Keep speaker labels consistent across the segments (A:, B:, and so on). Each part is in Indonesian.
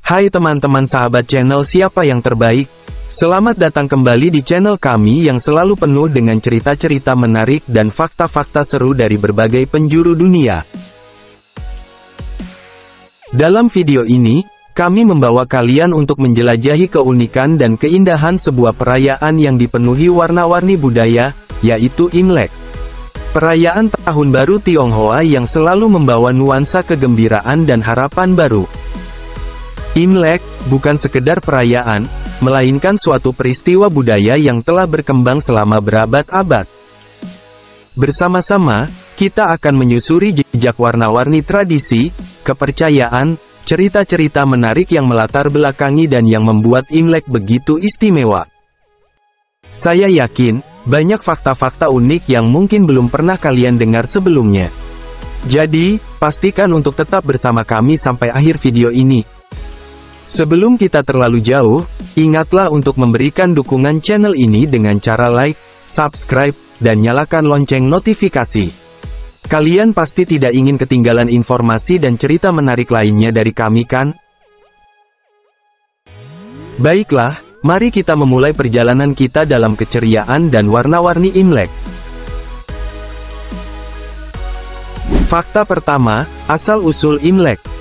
A: Hai teman-teman sahabat channel Siapa Yang Terbaik. Selamat datang kembali di channel kami yang selalu penuh dengan cerita-cerita menarik dan fakta-fakta seru dari berbagai penjuru dunia. Dalam video ini, kami membawa kalian untuk menjelajahi keunikan dan keindahan sebuah perayaan yang dipenuhi warna-warni budaya, yaitu Imlek. Perayaan Tahun Baru Tionghoa yang selalu membawa nuansa kegembiraan dan harapan baru. Imlek bukan sekedar perayaan, melainkan suatu peristiwa budaya yang telah berkembang selama berabad-abad. Bersama-sama, kita akan menyusuri jejak warna-warni tradisi, kepercayaan, cerita-cerita menarik yang melatar belakangi dan yang membuat Imlek begitu istimewa. Saya yakin, banyak fakta-fakta unik yang mungkin belum pernah kalian dengar sebelumnya. Jadi, pastikan untuk tetap bersama kami sampai akhir video ini. Sebelum kita terlalu jauh, ingatlah untuk memberikan dukungan channel ini dengan cara like, subscribe, dan nyalakan lonceng notifikasi. Kalian pasti tidak ingin ketinggalan informasi dan cerita menarik lainnya dari kami kan? Baiklah, mari kita memulai perjalanan kita dalam keceriaan dan warna-warni Imlek. Fakta pertama, asal-usul Imlek.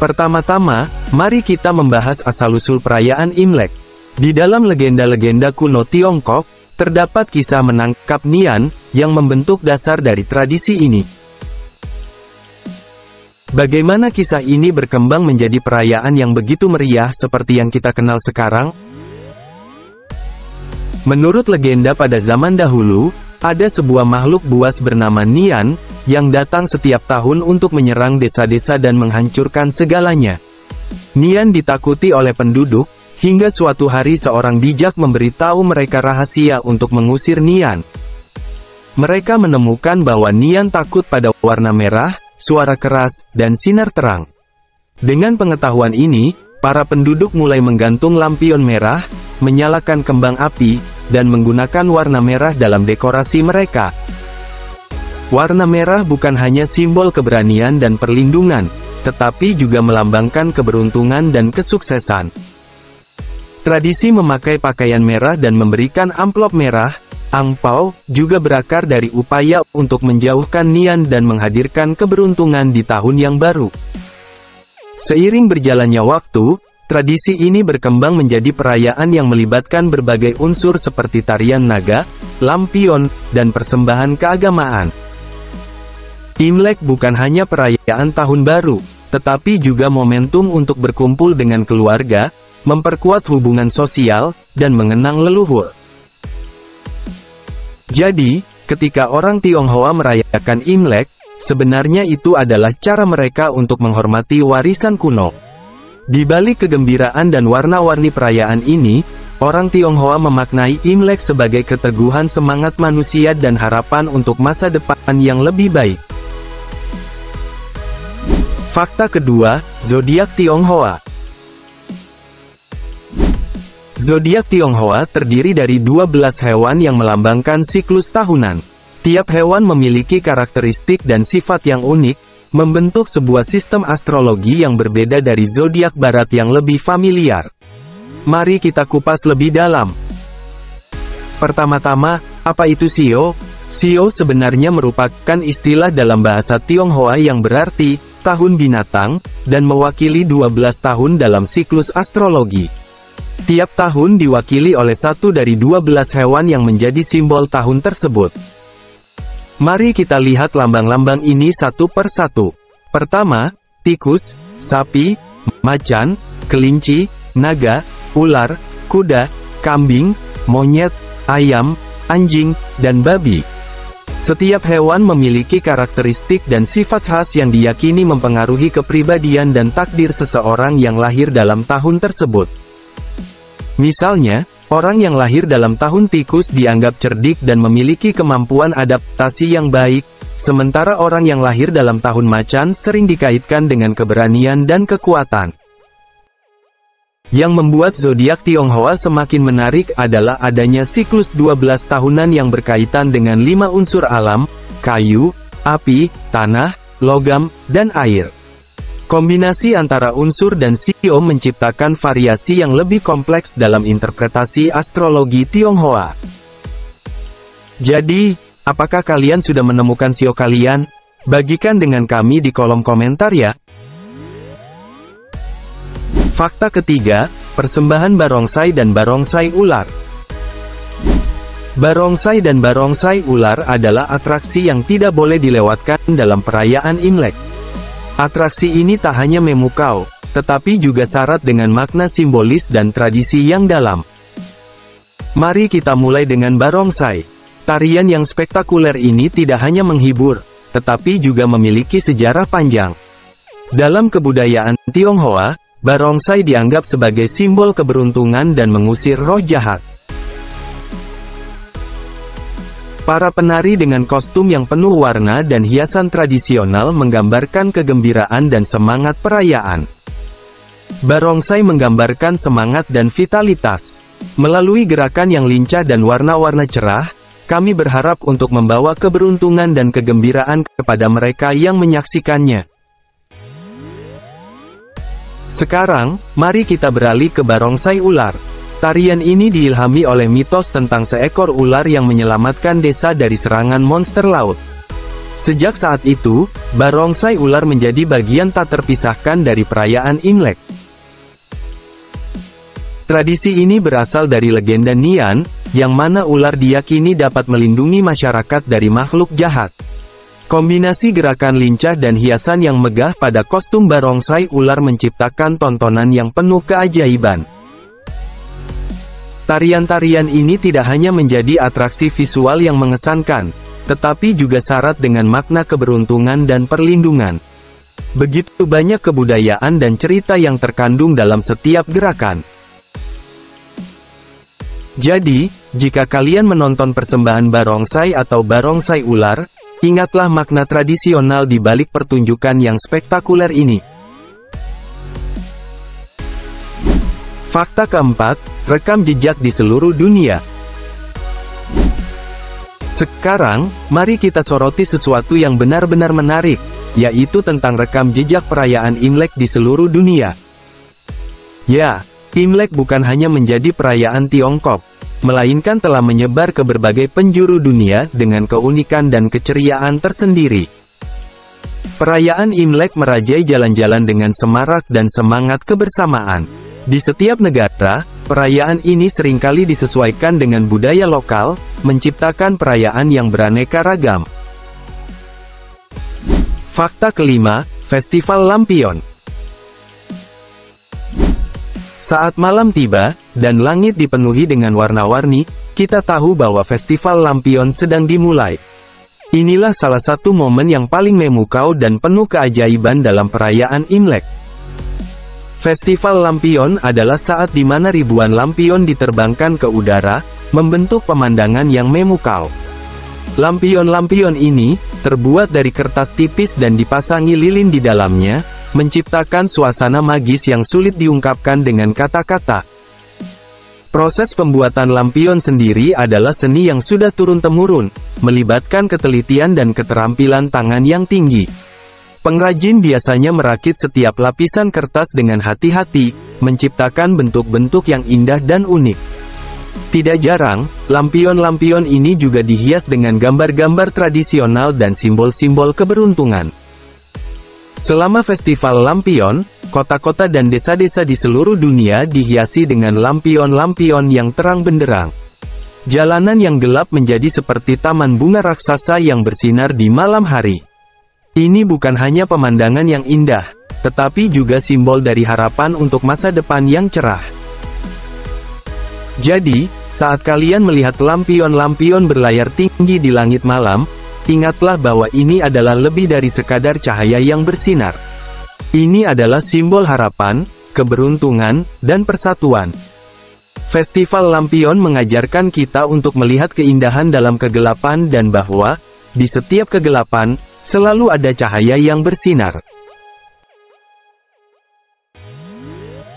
A: Pertama-tama, mari kita membahas asal-usul perayaan Imlek. Di dalam legenda-legenda kuno Tiongkok, terdapat kisah menangkap Nian, yang membentuk dasar dari tradisi ini. Bagaimana kisah ini berkembang menjadi perayaan yang begitu meriah seperti yang kita kenal sekarang? Menurut legenda pada zaman dahulu, ada sebuah makhluk buas bernama Nian, yang datang setiap tahun untuk menyerang desa-desa dan menghancurkan segalanya. Nian ditakuti oleh penduduk, hingga suatu hari seorang bijak memberitahu mereka rahasia untuk mengusir Nian. Mereka menemukan bahwa Nian takut pada warna merah, suara keras, dan sinar terang. Dengan pengetahuan ini, para penduduk mulai menggantung lampion merah, menyalakan kembang api, dan menggunakan warna merah dalam dekorasi mereka. Warna merah bukan hanya simbol keberanian dan perlindungan, tetapi juga melambangkan keberuntungan dan kesuksesan. Tradisi memakai pakaian merah dan memberikan amplop merah, angpao, juga berakar dari upaya untuk menjauhkan Nian dan menghadirkan keberuntungan di tahun yang baru. Seiring berjalannya waktu, tradisi ini berkembang menjadi perayaan yang melibatkan berbagai unsur seperti tarian naga, lampion, dan persembahan keagamaan. Imlek bukan hanya perayaan tahun baru, tetapi juga momentum untuk berkumpul dengan keluarga, memperkuat hubungan sosial, dan mengenang leluhur. Jadi, ketika orang Tionghoa merayakan Imlek, sebenarnya itu adalah cara mereka untuk menghormati warisan kuno. Di balik kegembiraan dan warna-warni perayaan ini, orang Tionghoa memaknai Imlek sebagai keteguhan semangat manusia dan harapan untuk masa depan yang lebih baik. Fakta kedua, zodiak Tionghoa. Zodiak Tionghoa terdiri dari 12 hewan yang melambangkan siklus tahunan. Tiap hewan memiliki karakteristik dan sifat yang unik, membentuk sebuah sistem astrologi yang berbeda dari zodiak barat yang lebih familiar. Mari kita kupas lebih dalam. Pertama-tama, apa itu Shio? Shio sebenarnya merupakan istilah dalam bahasa Tionghoa yang berarti tahun binatang, dan mewakili 12 tahun dalam siklus astrologi. Tiap tahun diwakili oleh satu dari 12 hewan yang menjadi simbol tahun tersebut. Mari kita lihat lambang-lambang ini satu per satu. Pertama, tikus, sapi, macan, kelinci, naga, ular, kuda, kambing, monyet, ayam, anjing, dan babi. Setiap hewan memiliki karakteristik dan sifat khas yang diyakini mempengaruhi kepribadian dan takdir seseorang yang lahir dalam tahun tersebut. Misalnya, orang yang lahir dalam tahun tikus dianggap cerdik dan memiliki kemampuan adaptasi yang baik, sementara orang yang lahir dalam tahun macan sering dikaitkan dengan keberanian dan kekuatan. Yang membuat zodiak Tionghoa semakin menarik adalah adanya siklus 12 tahunan yang berkaitan dengan 5 unsur alam, kayu, api, tanah, logam, dan air. Kombinasi antara unsur dan siom menciptakan variasi yang lebih kompleks dalam interpretasi astrologi Tionghoa. Jadi, apakah kalian sudah menemukan sio kalian? Bagikan dengan kami di kolom komentar ya. Fakta ketiga, persembahan barongsai dan barongsai ular. Barongsai dan barongsai ular adalah atraksi yang tidak boleh dilewatkan dalam perayaan Imlek. Atraksi ini tak hanya memukau, tetapi juga syarat dengan makna simbolis dan tradisi yang dalam. Mari kita mulai dengan barongsai. Tarian yang spektakuler ini tidak hanya menghibur, tetapi juga memiliki sejarah panjang. Dalam kebudayaan Tionghoa, barongsai dianggap sebagai simbol keberuntungan dan mengusir roh jahat. Para penari dengan kostum yang penuh warna dan hiasan tradisional menggambarkan kegembiraan dan semangat perayaan. Barongsai menggambarkan semangat dan vitalitas. Melalui gerakan yang lincah dan warna-warna cerah, kami berharap untuk membawa keberuntungan dan kegembiraan kepada mereka yang menyaksikannya. Sekarang, mari kita beralih ke barongsai ular. Tarian ini diilhami oleh mitos tentang seekor ular yang menyelamatkan desa dari serangan monster laut. Sejak saat itu, barongsai ular menjadi bagian tak terpisahkan dari perayaan Imlek. Tradisi ini berasal dari legenda Nian, yang mana ular diyakini dapat melindungi masyarakat dari makhluk jahat. Kombinasi gerakan lincah dan hiasan yang megah pada kostum barongsai ular menciptakan tontonan yang penuh keajaiban. Tarian-tarian ini tidak hanya menjadi atraksi visual yang mengesankan, tetapi juga syarat dengan makna keberuntungan dan perlindungan. Begitu banyak kebudayaan dan cerita yang terkandung dalam setiap gerakan. Jadi, jika kalian menonton persembahan barongsai atau barongsai ular, ingatlah makna tradisional di balik pertunjukan yang spektakuler ini. Fakta keempat, rekam jejak di seluruh dunia. Sekarang, mari kita soroti sesuatu yang benar-benar menarik, yaitu tentang rekam jejak perayaan Imlek di seluruh dunia. Ya, Imlek bukan hanya menjadi perayaan Tiongkok, melainkan telah menyebar ke berbagai penjuru dunia dengan keunikan dan keceriaan tersendiri. Perayaan Imlek merajai jalan-jalan dengan semarak dan semangat kebersamaan. Di setiap negara, perayaan ini seringkali disesuaikan dengan budaya lokal, menciptakan perayaan yang beraneka ragam. Fakta kelima, Festival Lampion. Saat malam tiba, dan langit dipenuhi dengan warna-warni, kita tahu bahwa Festival Lampion sedang dimulai. Inilah salah satu momen yang paling memukau dan penuh keajaiban dalam perayaan Imlek. Festival Lampion adalah saat di mana ribuan lampion diterbangkan ke udara, membentuk pemandangan yang memukau. Lampion-lampion ini, terbuat dari kertas tipis dan dipasangi lilin di dalamnya, menciptakan suasana magis yang sulit diungkapkan dengan kata-kata. Proses pembuatan lampion sendiri adalah seni yang sudah turun-temurun, melibatkan ketelitian dan keterampilan tangan yang tinggi. Pengrajin biasanya merakit setiap lapisan kertas dengan hati-hati, menciptakan bentuk-bentuk yang indah dan unik. Tidak jarang, lampion-lampion ini juga dihias dengan gambar-gambar tradisional dan simbol-simbol keberuntungan. Selama Festival Lampion, kota-kota dan desa-desa di seluruh dunia dihiasi dengan lampion-lampion yang terang benderang. Jalanan yang gelap menjadi seperti taman bunga raksasa yang bersinar di malam hari. Ini bukan hanya pemandangan yang indah, tetapi juga simbol dari harapan untuk masa depan yang cerah. Jadi, saat kalian melihat lampion-lampion berlayar tinggi di langit malam, ingatlah bahwa ini adalah lebih dari sekadar cahaya yang bersinar. Ini adalah simbol harapan, keberuntungan, dan persatuan. Festival Lampion mengajarkan kita untuk melihat keindahan dalam kegelapan dan bahwa, di setiap kegelapan, selalu ada cahaya yang bersinar.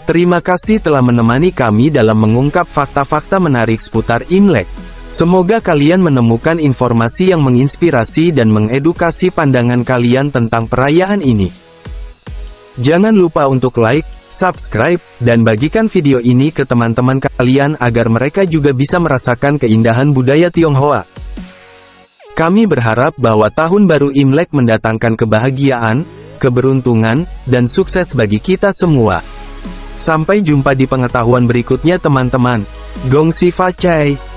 A: Terima kasih telah menemani kami dalam mengungkap fakta-fakta menarik seputar Imlek. Semoga kalian menemukan informasi yang menginspirasi dan mengedukasi pandangan kalian tentang perayaan ini. Jangan lupa untuk like, subscribe, dan bagikan video ini ke teman-teman kalian agar mereka juga bisa merasakan keindahan budaya Tionghoa. Kami berharap bahwa tahun baru Imlek mendatangkan kebahagiaan, keberuntungan, dan sukses bagi kita semua. Sampai jumpa di pengetahuan berikutnya teman-teman. Gong Xi Fa Cai.